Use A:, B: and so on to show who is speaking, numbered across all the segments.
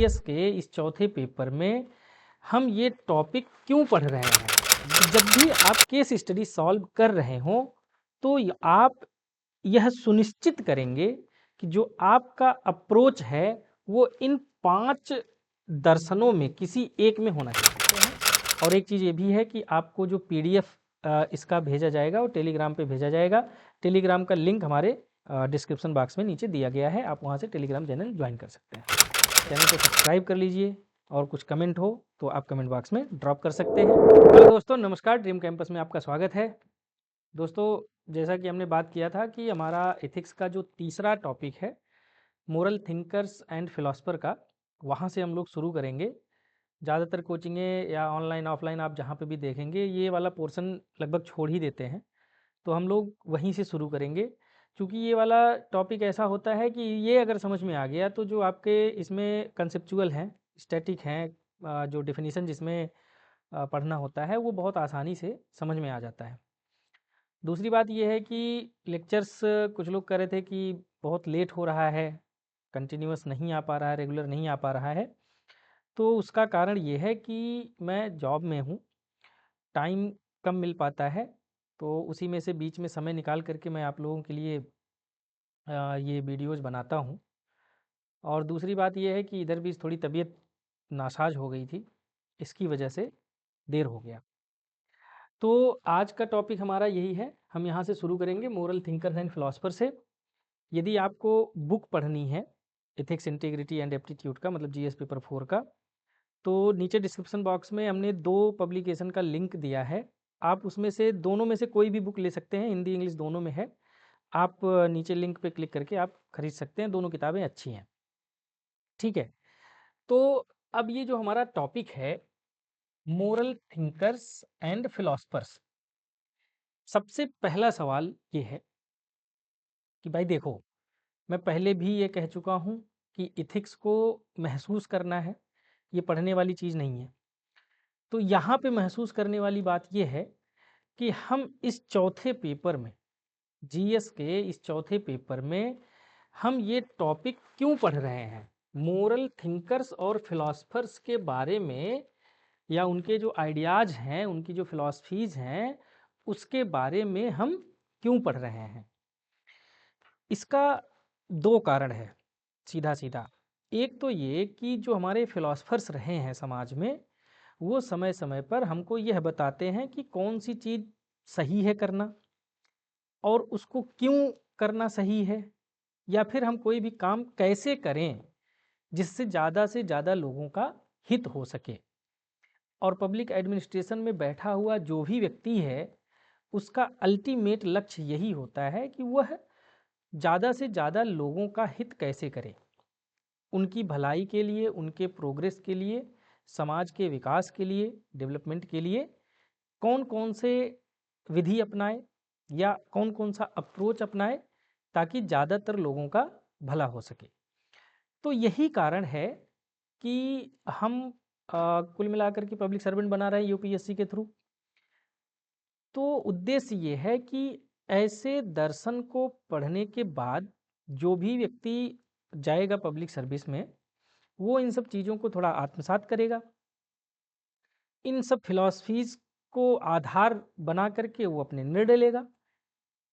A: GS के इस चौथे पेपर में हम ये टॉपिक क्यों पढ़ रहे हैं। जब भी आप केस स्टडी सॉल्व कर रहे हो तो आप यह सुनिश्चित करेंगे कि जो आपका अप्रोच है वो इन 5 दर्शनों में किसी एक में होना चाहिए। और एक चीज़ ये भी है कि आपको जो पीडीएफ इसका भेजा जाएगा वो टेलीग्राम पे भेजा जाएगा। टेलीग्राम का लिंक हमारे डिस्क्रिप्शन बॉक्स में नीचे दिया गया है, आप वहाँ से टेलीग्राम चैनल ज्वाइन कर सकते हैं। चैनल को सब्सक्राइब कर लीजिए और कुछ कमेंट हो तो आप कमेंट बॉक्स में ड्रॉप कर सकते हैं। हेलो दोस्तों, नमस्कार। ड्रीम कैंपस में आपका स्वागत है। दोस्तों, जैसा कि हमने बात किया था कि हमारा एथिक्स का जो तीसरा टॉपिक है मोरल थिंकर्स एंड फिलोसफर का, वहाँ से हम लोग शुरू करेंगे। ज़्यादातर कोचिंगें या ऑनलाइन ऑफलाइन आप जहाँ पे भी देखेंगे ये वाला पोर्शन लगभग छोड़ ही देते हैं, तो हम लोग वहीं से शुरू करेंगे। क्योंकि ये वाला टॉपिक ऐसा होता है कि ये अगर समझ में आ गया तो जो आपके इसमें कंसेप्चुअल हैं, स्टैटिक हैं, जो डेफिनेशन जिसमें पढ़ना होता है वो बहुत आसानी से समझ में आ जाता है। दूसरी बात ये है कि लेक्चर्स कुछ लोग कह रहे थे कि बहुत लेट हो रहा है, कंटिन्यूअस नहीं आ पा रहा है, रेगुलर नहीं आ पा रहा है। तो उसका कारण ये है कि मैं जॉब में हूँ, टाइम कम मिल पाता है, तो उसी में से बीच में समय निकाल करके मैं आप लोगों के लिए ये वीडियोज़ बनाता हूँ। और दूसरी बात ये है कि इधर भी थोड़ी तबीयत नासाज हो गई थी, इसकी वजह से देर हो गया। तो आज का टॉपिक हमारा यही है, हम यहाँ से शुरू करेंगे मोरल थिंकर्स एंड फिलोसफर से। यदि आपको बुक पढ़नी है एथिक्स इंटीग्रिटी एंड एप्टीट्यूड का, मतलब जीएस पेपर 4 का, तो नीचे डिस्क्रिप्शन बॉक्स में हमने 2 पब्लिकेशन का लिंक दिया है। आप उसमें से दोनों में से कोई भी बुक ले सकते हैं, हिंदी इंग्लिश दोनों में है। आप नीचे लिंक पे क्लिक करके आप खरीद सकते हैं, दोनों किताबें अच्छी हैं। ठीक है, तो अब ये जो हमारा टॉपिक है मोरल थिंकर्स एंड फिलोसफर्स, सबसे पहला सवाल ये है कि भाई देखो, मैं पहले भी ये कह चुका हूँ कि इथिक्स को महसूस करना है, ये पढ़ने वाली चीज़ नहीं है। तो यहाँ पे महसूस करने वाली बात ये है कि हम इस चौथे पेपर में, जीएस के इस चौथे पेपर में हम ये टॉपिक क्यों पढ़ रहे हैं, मोरल थिंकर्स और फिलोसफर्स के बारे में, या उनके जो आइडियाज़ हैं, उनकी जो फिलॉसफीज़ हैं, उसके बारे में हम क्यों पढ़ रहे हैं। इसका 2 कारण है सीधा सीधा। एक तो ये कि जो हमारे फिलॉसफर्स रहे हैं समाज में, वो समय समय पर हमको यह बताते हैं कि कौन सी चीज़ सही है करना और उसको क्यों करना सही है, या फिर हम कोई भी काम कैसे करें जिससे ज़्यादा से ज़्यादा लोगों का हित हो सके। और पब्लिक एडमिनिस्ट्रेशन में बैठा हुआ जो भी व्यक्ति है, उसका अल्टीमेट लक्ष्य यही होता है कि वह ज़्यादा से ज़्यादा लोगों का हित कैसे करे, उनकी भलाई के लिए, उनके प्रोग्रेस के लिए, समाज के विकास के लिए, डेवलपमेंट के लिए कौन कौन से विधि अपनाए या कौन कौन सा अप्रोच अपनाए ताकि ज़्यादातर लोगों का भला हो सके। तो यही कारण है कि हम कुल मिलाकर के पब्लिक सर्वेंट बना रहे हैं यूपीएससी के थ्रू। तो उद्देश्य ये है कि ऐसे दर्शन को पढ़ने के बाद जो भी व्यक्ति जाएगा पब्लिक सर्विस में, वो इन सब चीज़ों को थोड़ा आत्मसात करेगा, इन सब फिलॉसफीज़ को आधार बना करके वो अपने निर्णय लेगा,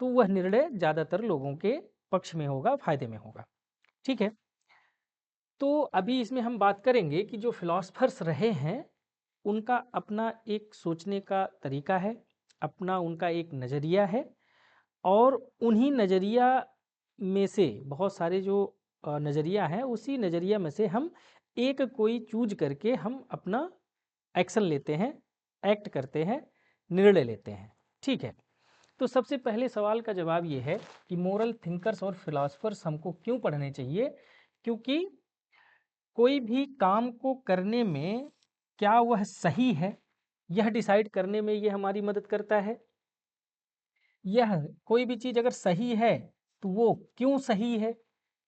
A: तो वह निर्णय ज़्यादातर लोगों के पक्ष में होगा, फायदे में होगा। ठीक है, तो अभी इसमें हम बात करेंगे कि जो फिलॉसफर्स रहे हैं उनका अपना एक सोचने का तरीका है, अपना उनका एक नज़रिया है, और उन्हीं नज़रिया में से बहुत सारे जो नज़रिया हैं, उसी नज़रिया में से हम एक कोई चूज करके हम अपना एक्शन लेते हैं, एक्ट करते हैं, निर्णय लेते हैं। ठीक है, तो सबसे पहले सवाल का जवाब ये है कि मोरल थिंकर्स और फिलॉसफर्स हमको क्यों पढ़ने चाहिए। क्योंकि कोई भी काम को करने में क्या वह सही है, यह डिसाइड करने में ये हमारी मदद करता है। यह कोई भी चीज़ अगर सही है तो वो क्यों सही है,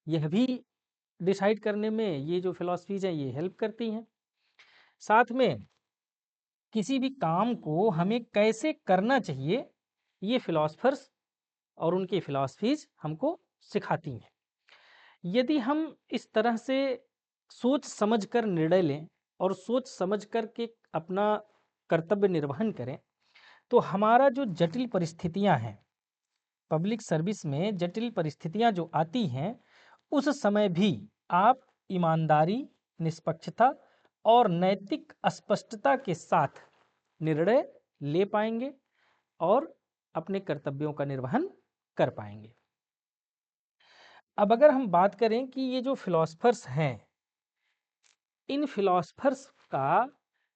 A: यह भी डिसाइड करने में ये जो फिलॉसफीज हैं ये हेल्प करती हैं। साथ में किसी भी काम को हमें कैसे करना चाहिए, ये फिलॉसफर्स और उनकी फिलॉसफीज हमको सिखाती हैं। यदि हम इस तरह से सोच समझ कर निर्णय लें और सोच समझ कर के अपना कर्तव्य निर्वहन करें, तो हमारा जो जटिल परिस्थितियां हैं, पब्लिक सर्विस में जटिल परिस्थितियां जो आती हैं, उस समय भी आप ईमानदारी, निष्पक्षता और नैतिक स्पष्टता के साथ निर्णय ले पाएंगे और अपने कर्तव्यों का निर्वहन कर पाएंगे। अब अगर हम बात करें कि ये जो फिलॉसफर्स हैं, इन फिलॉसफर्स का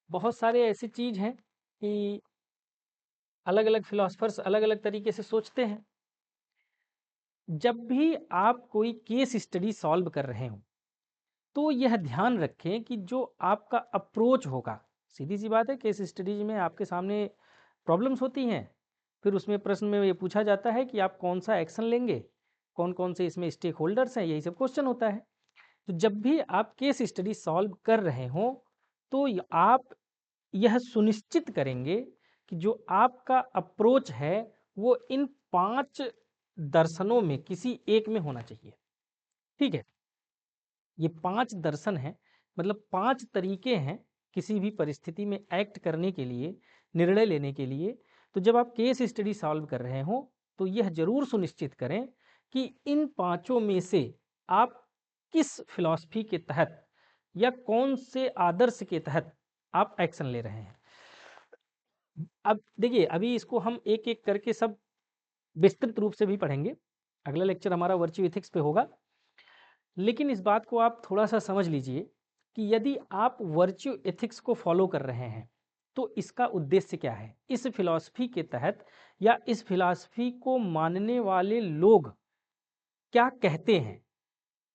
A: बहुत सारे ऐसी चीज हैं कि अलग अलग फिलॉसफर्स अलग अलग तरीके से सोचते हैं। जब भी आप कोई केस स्टडी सॉल्व कर रहे हो, तो यह ध्यान रखें कि जो आपका अप्रोच होगा, सीधी सी बात है, केस स्टडीज में आपके सामने प्रॉब्लम्स होती हैं, फिर उसमें प्रश्न में ये पूछा जाता है कि आप कौन सा एक्शन लेंगे, कौन कौन से इसमें स्टेक होल्डर्स हैं, यही सब क्वेश्चन होता है। तो जब भी आप केस स्टडी सॉल्व कर रहे हो, तो आप यह सुनिश्चित करेंगे कि जो आपका अप्रोच है वो इन 5 दर्शनों में किसी एक में होना चाहिए। ठीक है, ये 5 दर्शन हैं, मतलब 5 तरीके हैं किसी भी परिस्थिति में एक्ट करने के लिए, निर्णय लेने के लिए। तो जब आप केस स्टडी सॉल्व कर रहे हो, तो यह जरूर सुनिश्चित करें कि इन 5 में से आप किस फिलॉसफी के तहत या कौन से आदर्श के तहत आप एक्शन ले रहे हैं। अब देखिए, अभी इसको हम एक एक करके सब विस्तृत रूप से भी पढ़ेंगे, अगला लेक्चर हमारा वर्च्यू एथिक्स पे होगा। लेकिन इस बात को आप थोड़ा सा समझ लीजिए कि यदि आप वर्च्यू एथिक्स को फॉलो कर रहे हैं, तो इसका उद्देश्य क्या है, इस फिलॉसफी के तहत या इस फिलॉसफी को मानने वाले लोग क्या कहते हैं।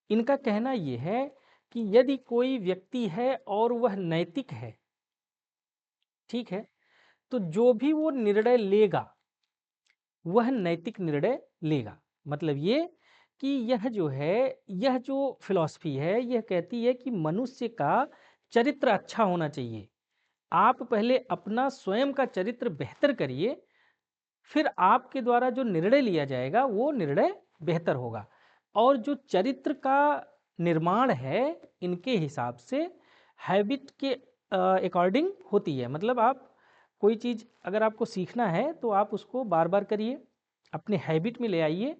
A: इनका कहना यह है कि यदि कोई व्यक्ति है और वह नैतिक है, ठीक है, तो जो भी वो निर्णय लेगा वह नैतिक निर्णय लेगा। मतलब ये कि यह जो फिलॉसफी है, यह कहती है कि मनुष्य का चरित्र अच्छा होना चाहिए। आप पहले अपना स्वयं का चरित्र बेहतर करिए, फिर आपके द्वारा जो निर्णय लिया जाएगा वो निर्णय बेहतर होगा। और जो चरित्र का निर्माण है, इनके हिसाब से हैबिट के अकॉर्डिंग होती है। मतलब आप कोई चीज़ अगर आपको सीखना है तो आप उसको बार बार करिए, अपने हैबिट में ले आइए,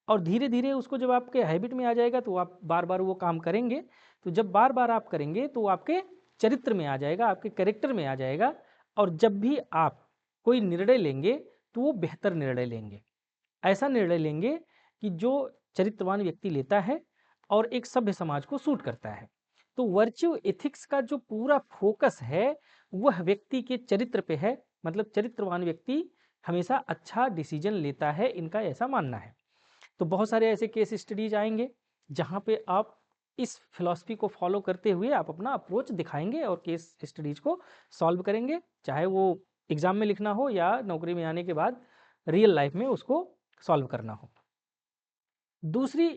A: और धीरे धीरे उसको जब आपके हैबिट में आ जाएगा तो आप बार बार वो काम करेंगे। तो जब बार बार आप करेंगे तो आपके चरित्र में आ जाएगा, आपके कैरेक्टर में आ जाएगा, और जब भी आप कोई निर्णय लेंगे तो वो बेहतर निर्णय लेंगे, ऐसा निर्णय लेंगे कि जो चरित्रवान व्यक्ति लेता है और एक सभ्य समाज को सूट करता है। तो वर्च्यू एथिक्स का जो पूरा फोकस है वह व्यक्ति के चरित्र पे है। मतलब चरित्रवान व्यक्ति हमेशा अच्छा डिसीजन लेता है, इनका ऐसा मानना है। तो बहुत सारे ऐसे केस स्टडीज आएंगे जहाँ पे आप इस फिलॉसफी को फॉलो करते हुए आप अपना अप्रोच दिखाएंगे और केस स्टडीज को सॉल्व करेंगे, चाहे वो एग्जाम में लिखना हो या नौकरी में आने के बाद रियल लाइफ में उसको सॉल्व करना हो। दूसरी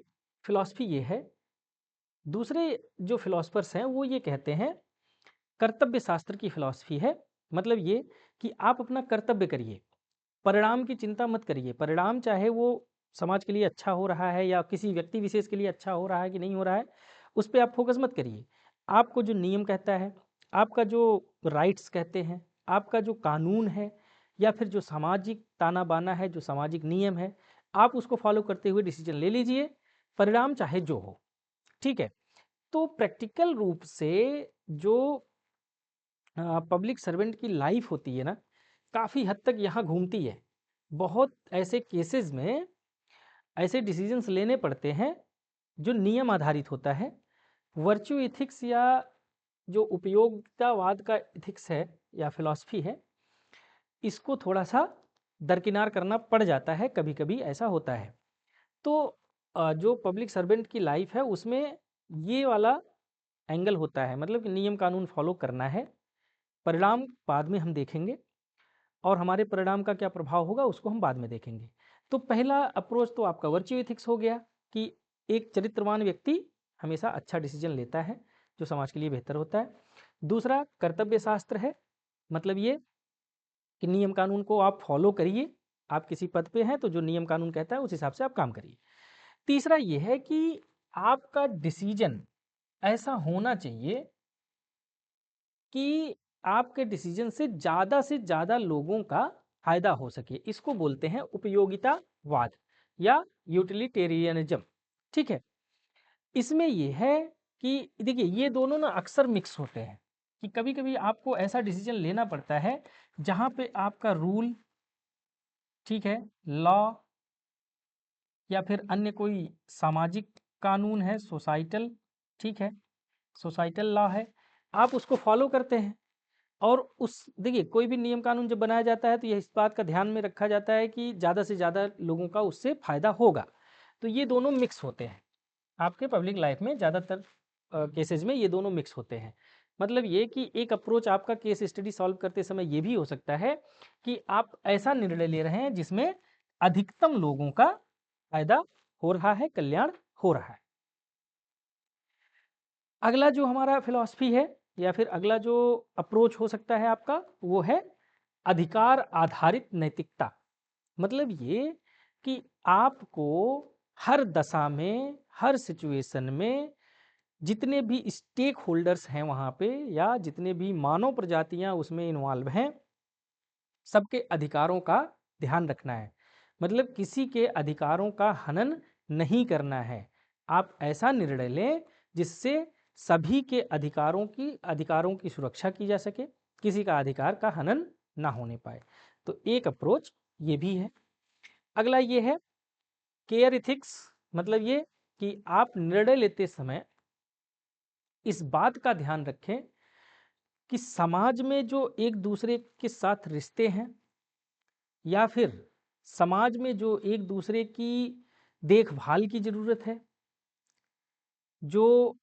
A: फिलॉसफी ये है, दूसरे जो फिलॉसफर्स हैं वो ये कहते हैं, कर्तव्य शास्त्र की फिलॉसफी है। मतलब ये कि आप अपना कर्तव्य करिए, परिणाम की चिंता मत करिए। परिणाम चाहे वो समाज के लिए अच्छा हो रहा है या किसी व्यक्ति विशेष के लिए अच्छा हो रहा है कि नहीं हो रहा है, उस पर आप फोकस मत करिए। आपको जो नियम कहता है, आपका जो राइट्स कहते हैं, आपका जो कानून है, या फिर जो सामाजिक ताना बाना है, जो सामाजिक नियम है, आप उसको फॉलो करते हुए डिसीजन ले लीजिए, परिणाम चाहे जो हो। ठीक है, तो प्रैक्टिकल रूप से जो पब्लिक सर्वेंट की लाइफ होती है ना, काफ़ी हद तक यहाँ घूमती है। बहुत ऐसे केसेस में ऐसे डिसीजंस लेने पड़ते हैं जो नियम आधारित होता है। वर्च्यू इथिक्स या जो उपयोगितावाद का इथिक्स है या फिलॉसफी है, इसको थोड़ा सा दरकिनार करना पड़ जाता है, कभी कभी ऐसा होता है। तो जो पब्लिक सर्वेंट की लाइफ है उसमें ये वाला एंगल होता है, मतलब कि नियम कानून फॉलो करना है, परिणाम बाद में हम देखेंगे, और हमारे परिणाम का क्या प्रभाव होगा उसको हम बाद में देखेंगे। तो पहला अप्रोच तो आपका वर्च्यू एथिक्स हो गया कि एक चरित्रवान व्यक्ति हमेशा अच्छा डिसीजन लेता है जो समाज के लिए बेहतर होता है। दूसरा कर्तव्य शास्त्र है, मतलब ये कि नियम कानून को आप फॉलो करिए, आप किसी पद पे हैं तो जो नियम कानून कहता है उस हिसाब से आप काम करिए। तीसरा ये है कि आपका डिसीजन ऐसा होना चाहिए कि आपके डिसीजन से ज़्यादा लोगों का फायदा हो सके। इसको बोलते हैं उपयोगितावाद या यूटिलिटेरियनिज्म। ठीक है, इसमें ये है कि देखिए ये दोनों ना अक्सर मिक्स होते हैं कि कभी कभी आपको ऐसा डिसीजन लेना पड़ता है जहाँ पे आपका रूल, ठीक है, लॉ या फिर अन्य कोई सामाजिक कानून है, सोसाइटल, ठीक है, सोसाइटल लॉ है, आप उसको फॉलो करते हैं। और उस देखिए कोई भी नियम कानून जब बनाया जाता है तो यह इस बात का ध्यान में रखा जाता है कि ज़्यादा से ज़्यादा लोगों का उससे फायदा होगा। तो ये दोनों मिक्स होते हैं आपके पब्लिक लाइफ में, ज़्यादातर केसेस में ये दोनों मिक्स होते हैं। मतलब ये कि एक अप्रोच आपका केस स्टडी सॉल्व करते समय ये भी हो सकता है कि आप ऐसा निर्णय ले रहे हैं जिसमें अधिकतम लोगों का फायदा हो रहा है, कल्याण हो रहा है। अगला जो हमारा फिलॉसफी है या फिर अगला जो अप्रोच हो सकता है आपका, वो है अधिकार आधारित नैतिकता। मतलब ये कि आपको हर दशा में, हर सिचुएशन में जितने भी स्टेक होल्डर्स हैं वहाँ पे या जितने भी मानव प्रजातियाँ उसमें इन्वॉल्व हैं, सबके अधिकारों का ध्यान रखना है। मतलब किसी के अधिकारों का हनन नहीं करना है। आप ऐसा निर्णय लें जिससे सभी के अधिकारों की सुरक्षा की जा सके, किसी का अधिकार का हनन ना होने पाए। तो एक अप्रोच ये भी है। अगला ये है केयर इथिक्स। मतलब ये कि आप निर्णय लेते समय इस बात का ध्यान रखें कि समाज में जो एक दूसरे के साथ रिश्ते हैं या फिर समाज में जो एक दूसरे की देखभाल की जरूरत है, जो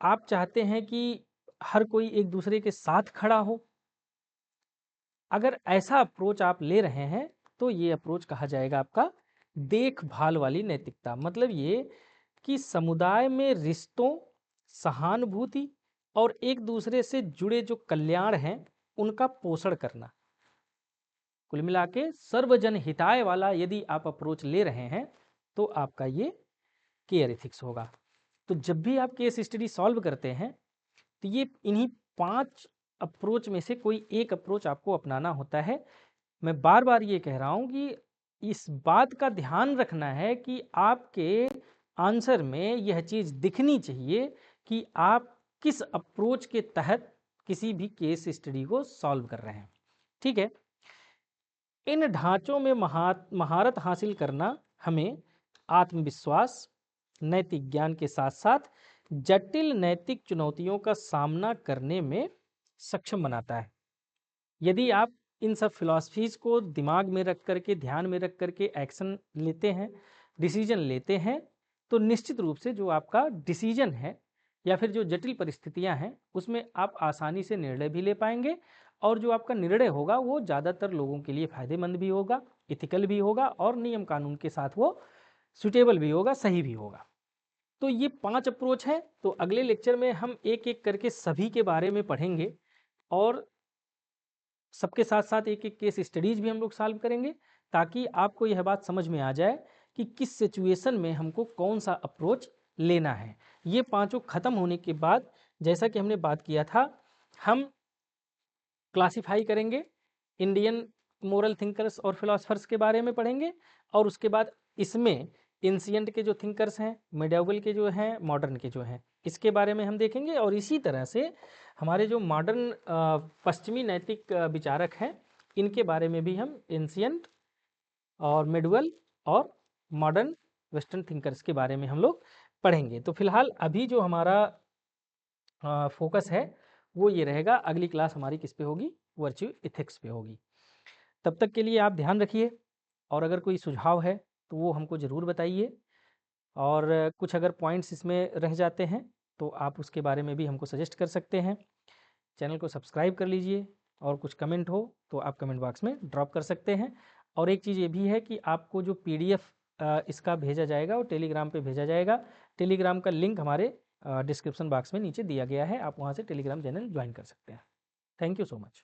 A: आप चाहते हैं कि हर कोई एक दूसरे के साथ खड़ा हो, अगर ऐसा अप्रोच आप ले रहे हैं तो ये अप्रोच कहा जाएगा आपका देखभाल वाली नैतिकता। मतलब ये कि समुदाय में रिश्तों, सहानुभूति और एक दूसरे से जुड़े जो कल्याण हैं उनका पोषण करना। कुल मिला के सर्वजन हिताय वाला यदि आप अप्रोच ले रहे हैं तो आपका ये केयर एथिक्स होगा। तो जब भी आप केस स्टडी सॉल्व करते हैं तो ये इन्हीं 5 अप्रोच में से कोई एक अप्रोच आपको अपनाना होता है। मैं बार बार ये कह रहा हूँ कि इस बात का ध्यान रखना है कि आपके आंसर में यह चीज़ दिखनी चाहिए कि आप किस अप्रोच के तहत किसी भी केस स्टडी को सॉल्व कर रहे हैं। ठीक है, इन ढांचों में महारत हासिल करना हमें आत्मविश्वास, नैतिक ज्ञान के साथ साथ जटिल नैतिक चुनौतियों का सामना करने में सक्षम बनाता है। यदि आप इन सब फिलॉसफीज को दिमाग में रख करके, ध्यान में रख करके एक्शन लेते हैं, डिसीजन लेते हैं, तो निश्चित रूप से जो आपका डिसीजन है या फिर जो जटिल परिस्थितियां हैं उसमें आप आसानी से निर्णय भी ले पाएंगे और जो आपका निर्णय होगा वो ज़्यादातर लोगों के लिए फायदेमंद भी होगा, इथिकल भी होगा और नियम कानून के साथ वो सुटेबल भी होगा, सही भी होगा। तो ये 5 अप्रोच हैं। तो अगले लेक्चर में हम एक एक करके सभी के बारे में पढ़ेंगे और सबके साथ साथ एक एक केस स्टडीज भी हम लोग सॉल्व करेंगे ताकि आपको यह बात समझ में आ जाए कि किस सिचुएशन में हमको कौन सा अप्रोच लेना है। ये पांचों खत्म होने के बाद जैसा कि हमने बात किया था, हम क्लासिफाई करेंगे, इंडियन मोरल थिंकर्स और फिलोसफर्स के बारे में पढ़ेंगे और उसके बाद इसमें एंशिएंट के जो थिंकर्स हैं, मिडिवल के जो हैं, मॉडर्न के जो हैं, इसके बारे में हम देखेंगे। और इसी तरह से हमारे जो मॉडर्न पश्चिमी नैतिक विचारक हैं इनके बारे में भी हम एंशिएंट और मिडिवल और मॉडर्न वेस्टर्न थिंकर्स के बारे में हम लोग पढ़ेंगे। तो फिलहाल अभी जो हमारा फोकस है वो ये रहेगा। अगली क्लास हमारी किस पे होगी? वर्च्यू इथिक्स पे होगी। तब तक के लिए आप ध्यान रखिए और अगर कोई सुझाव है तो वो हमको ज़रूर बताइए और कुछ अगर पॉइंट्स इसमें रह जाते हैं तो आप उसके बारे में भी हमको सजेस्ट कर सकते हैं। चैनल को सब्सक्राइब कर लीजिए और कुछ कमेंट हो तो आप कमेंट बॉक्स में ड्रॉप कर सकते हैं। और एक चीज़ ये भी है कि आपको जो PDF इसका भेजा जाएगा वो टेलीग्राम पे भेजा जाएगा। टेलीग्राम का लिंक हमारे डिस्क्रिप्शन बॉक्स में नीचे दिया गया है, आप वहाँ से टेलीग्राम चैनल ज्वाइन कर सकते हैं। Thank you so much.